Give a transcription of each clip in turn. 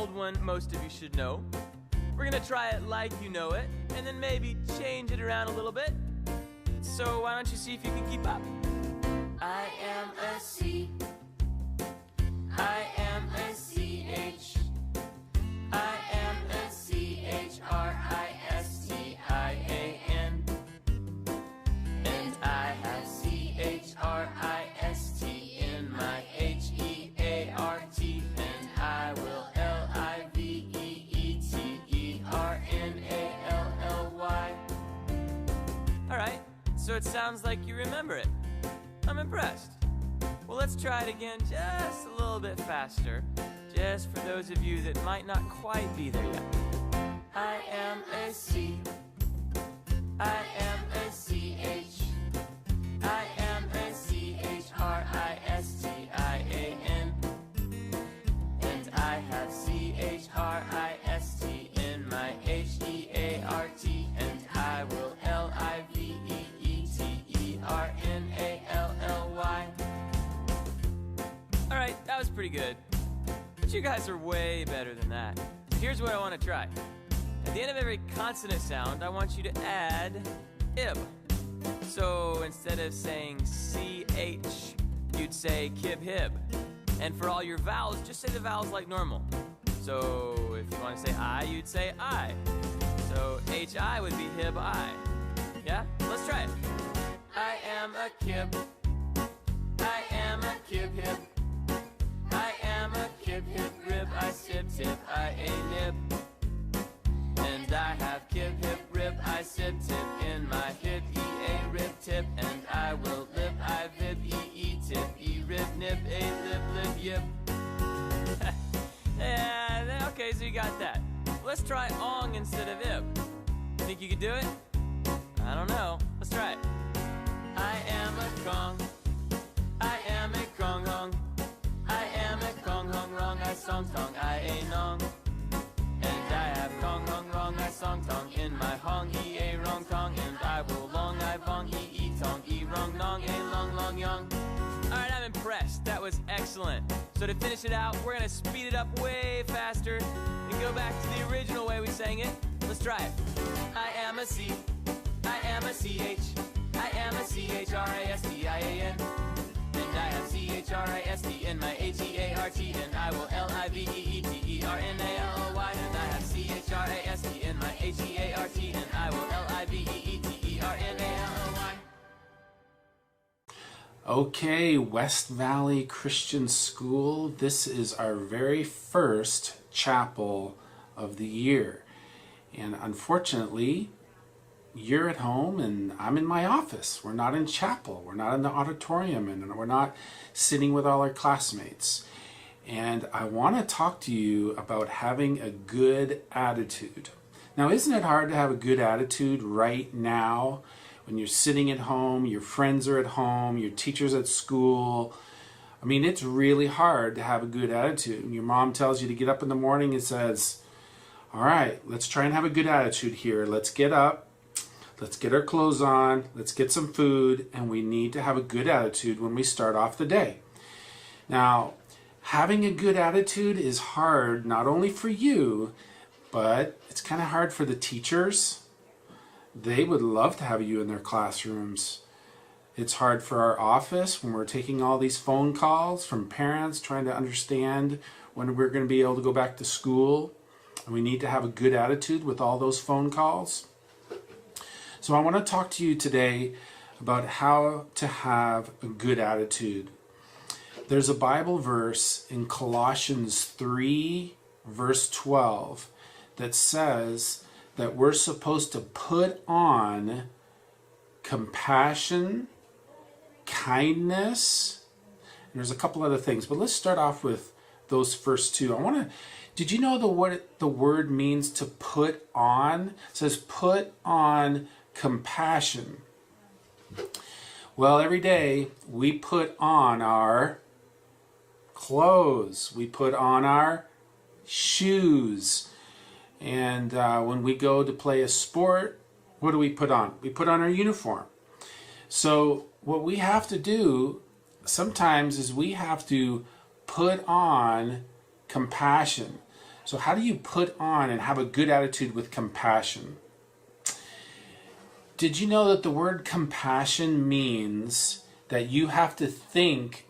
old one most of you should know. We're gonna try it like you know it, and then maybe change it around a little bit. So why don't you see if you can keep up? I am a C. I am a CH. I am a CHRISTIAN. And I have CHRIST in my HEART. And I will LIVEETERNALLY. Alright, so it sounds like you remember it. I'm impressed. Well, let's try it again just a little bit faster, just for those of you that might not quite be there yet. I am a C. I am a CH. I am a CHRISTIAN. And I have CHRIST in my HEART. And I will LIVEETERNALLY. Alright, that was pretty good. But you guys are way better than that. So here's what I want to try. At the end of every consonant sound, I want you to add ib. So instead of saying CH, you'd say kib hib. And for all your vowels, just say the vowels like normal. So if you want to say I, you'd say I. So HI would be hib I. Yeah? Let's try it. I am a kib. I am a kib hib. I am a kib hib rib. I sib tip I a nib. And I have kib hip rib, I sib tip in my hip a rib tip, and I will lib I vib e tip e rib nib a lib yip. Yeah, okay, so you got that. Let's try ong instead of ib. Think you could do it? I don't know. Let's try it. I am a kong. I am a kong hong. I am a kong hong rong. I song tong I a nong. And I have kong hong rong, I song tong in my hong e a rong tong, and I will long I bong e tong e rong nong a long long yong. Alright, I'm impressed. That was excellent. So to finish it out, we're gonna speed it up way faster and go back to the original way we sang it. Let's try it. I am a C. I am a CH. I am a CHRISTIAN. And I have CHRIST in my HEART, and I will LIVEETERNALLY. And I have CHRIST in my HEART, and I will LIVEETERNALLY. Okay, West Valley Christian School, this is our very first chapel of the year. And unfortunately, you're at home and I'm in my office. We're not in chapel. We're not in the auditorium, and we're not sitting with all our classmates. And I want to talk to you about having a good attitude. Now, isn't it hard to have a good attitude right now when you're sitting at home, your friends are at home, your teacher's at school? I mean, it's really hard to have a good attitude. Your mom tells you to get up in the morning and says, all right, let's try and have a good attitude here. Let's get up. Let's get our clothes on, let's get some food, and we need to have a good attitude when we start off the day. Now, having a good attitude is hard not only for you, but it's kind of hard for the teachers. They would love to have you in their classrooms. It's hard for our office when we're taking all these phone calls from parents trying to understand when we're going to be able to go back to school. And we need to have a good attitude with all those phone calls. So I want to talk to you today about how to have a good attitude. There's a Bible verse in Colossians 3, verse 12, that says that we're supposed to put on compassion, kindness, and there's a couple other things. But let's start off with those first two. Did you know what the word means to put on? It says put on compassion. Well, every day we put on our clothes, we put on our shoes, and when we go to play a sport, what do we put on? We put on our uniform. So what we have to do sometimes is we have to put on compassion. So how do you put on and have a good attitude with compassion? Did you know that the word compassion means that you have to think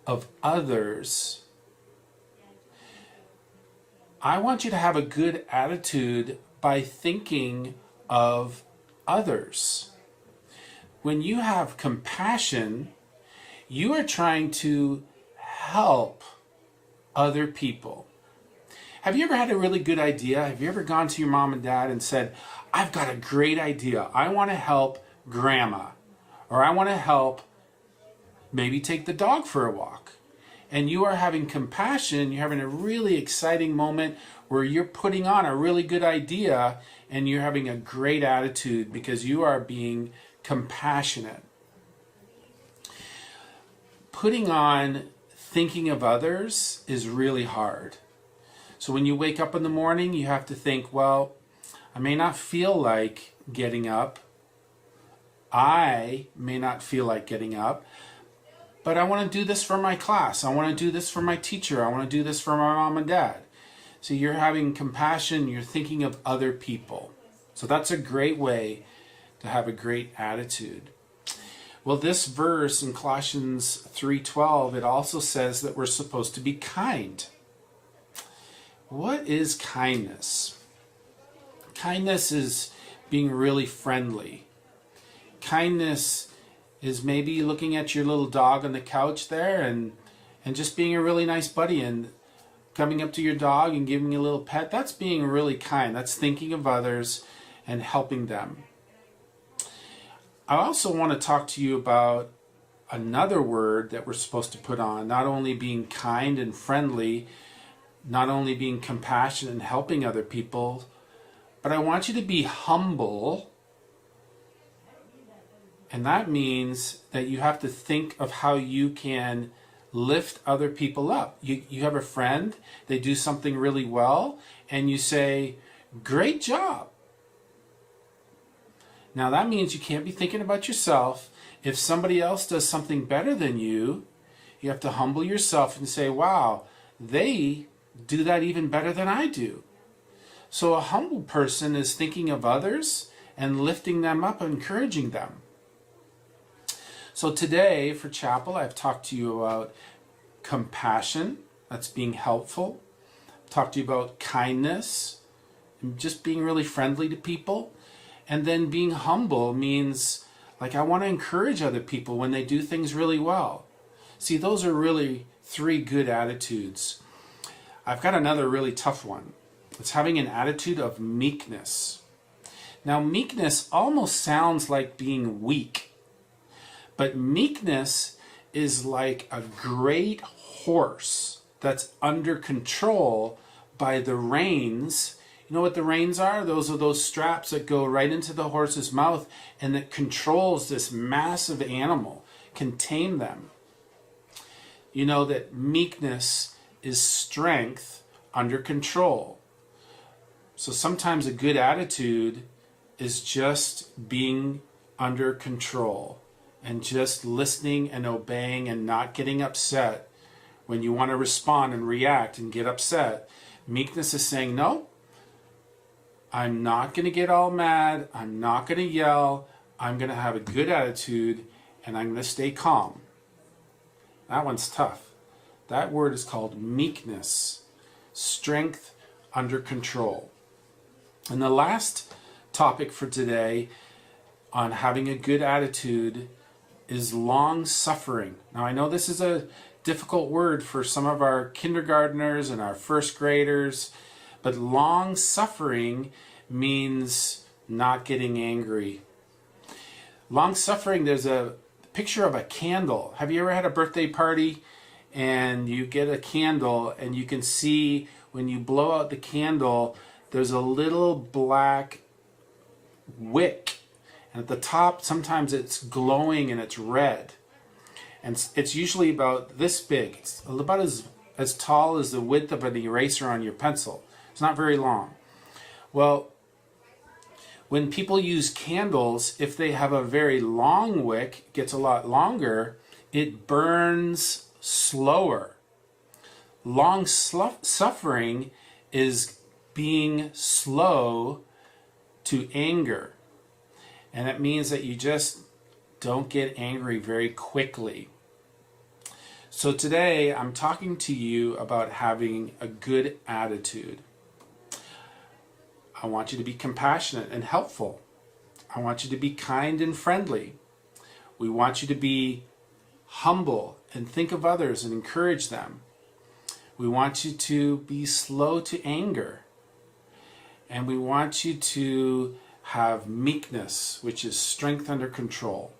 of others? I want you to have a good attitude by thinking of others. When you have compassion, you are trying to help other people. Have you ever had a really good idea? Have you ever gone to your mom and dad and said, I've got a great idea. I want to help grandma, or I want to help maybe take the dog for a walk. And you are having compassion, you're having a really exciting moment where you're putting on a really good idea and you're having a great attitude because you are being compassionate. Putting on thinking of others is really hard. So when you wake up in the morning, you have to think, well, I may not feel like getting up. I may not feel like getting up, but I want to do this for my class. I want to do this for my teacher. I want to do this for my mom and dad. So you're having compassion, you're thinking of other people. So that's a great way to have a great attitude. Well, this verse in Colossians 3:12, it also says that we're supposed to be kind. What is kindness? Kindness is being really friendly. Kindness is maybe looking at your little dog on the couch there and just being a really nice buddy and coming up to your dog and giving a little pet. That's being really kind. That's thinking of others and helping them. I also want to talk to you about another word that we're supposed to put on, not only being kind and friendly, not only being compassionate and helping other people, but I want you to be humble. And that means that you have to think of how you can lift other people up. You have a friend, they do something really well, and you say, great job. Now that means you can't be thinking about yourself. If somebody else does something better than you, you have to humble yourself and say, wow, they do that even better than I do. So a humble person is thinking of others and lifting them up, encouraging them. So today for chapel, I've talked to you about compassion, that's being helpful. I've talked to you about kindness, and just being really friendly to people. And then being humble means, like, I want to encourage other people when they do things really well. See, those are really 3 good attitudes. I've got another really tough one. It's having an attitude of meekness. Now, meekness almost sounds like being weak. But meekness is like a great horse that's under control by the reins. You know what the reins are? Those are those straps that go right into the horse's mouth and that controls this massive animal, can tame them. You know that meekness is strength under control. So sometimes a good attitude is just being under control and just listening and obeying and not getting upset when you want to respond and react and get upset. Meekness is saying, no, I'm not going to get all mad. I'm not going to yell. I'm going to have a good attitude and I'm going to stay calm. That one's tough. That word is called meekness, strength under control. And the last topic for today on having a good attitude is long suffering. Now I know this is a difficult word for some of our kindergartners and our first graders, but long suffering means not getting angry. Long suffering, there's a picture of a candle. Have you ever had a birthday party and you get a candle and you can see when you blow out the candle, there's a little black wick. And at the top, sometimes it's glowing and it's red. And it's usually about this big. It's about as tall as the width of an eraser on your pencil. It's not very long. Well, when people use candles, if they have a very long wick, it gets a lot longer, it burns slower. Long suffering is being slow to anger. And it means that you just don't get angry very quickly. So today I'm talking to you about having a good attitude. I want you to be compassionate and helpful. I want you to be kind and friendly. We want you to be humble and think of others and encourage them. We want you to be slow to anger. And we want you to have meekness, which is strength under control.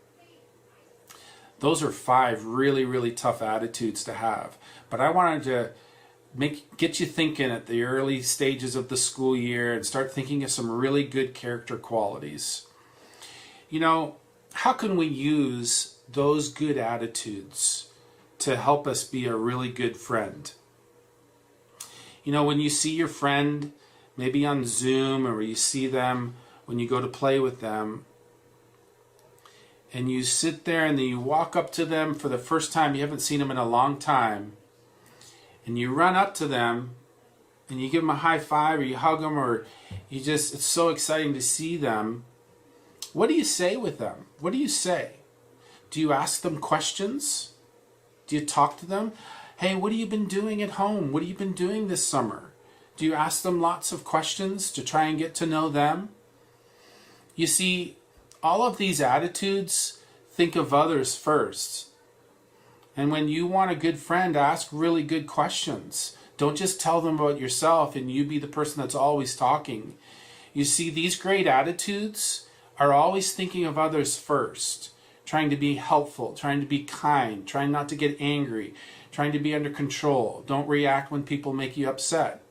Those are 5 really, really tough attitudes to have. But I wanted to get you thinking at the early stages of the school year and start thinking of some really good character qualities. You know, how can we use those good attitudes to help us be a really good friend? You know, when you see your friend, maybe on Zoom, or you see them when you go to play with them, and you sit there and then you walk up to them for the first time, you haven't seen them in a long time, and you run up to them and you give them a high five, or you hug them, or it's so exciting to see them. What do you say with them? What do you say? Do you ask them questions? Do you talk to them? Hey, what have you been doing at home? What have you been doing this summer? Do you ask them lots of questions to try and get to know them? You see, all of these attitudes think of others first. And when you want a good friend, ask really good questions. Don't just tell them about yourself and you be the person that's always talking. You see, these great attitudes are always thinking of others first, trying to be helpful, trying to be kind, trying not to get angry, trying to be under control. Don't react when people make you upset.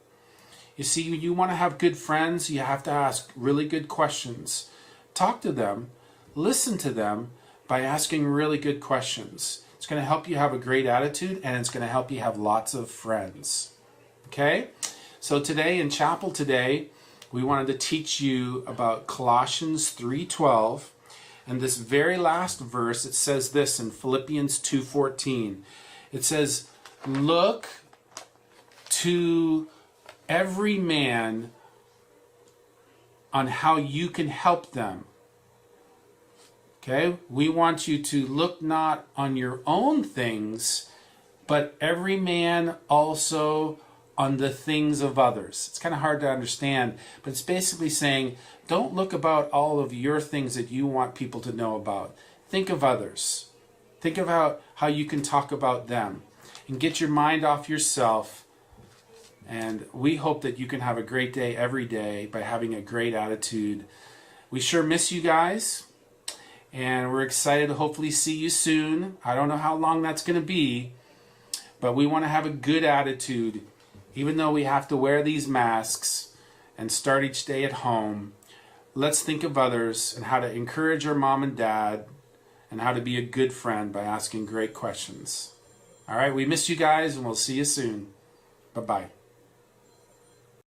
You see, you want to have good friends, you have to ask really good questions. Talk to them, listen to them by asking really good questions. It's going to help you have a great attitude, and it's going to help you have lots of friends. Okay? So today in chapel today, we wanted to teach you about Colossians 3:12. And this very last verse, it says this in Philippians 2:14. It says, look to every man on how you can help them. Okay? We want you to look not on your own things, but every man also on the things of others. It's kind of hard to understand, but it's basically saying, don't look about all of your things that you want people to know about. Think of others. Think of how you can talk about them. And get your mind off yourself. And we hope that you can have a great day every day by having a great attitude. We sure miss you guys. And we're excited to hopefully see you soon. I don't know how long that's going to be. But we want to have a good attitude. Even though we have to wear these masks and start each day at home, let's think of others and how to encourage our mom and dad and how to be a good friend by asking great questions. All right, we miss you guys, and we'll see you soon. Bye-bye.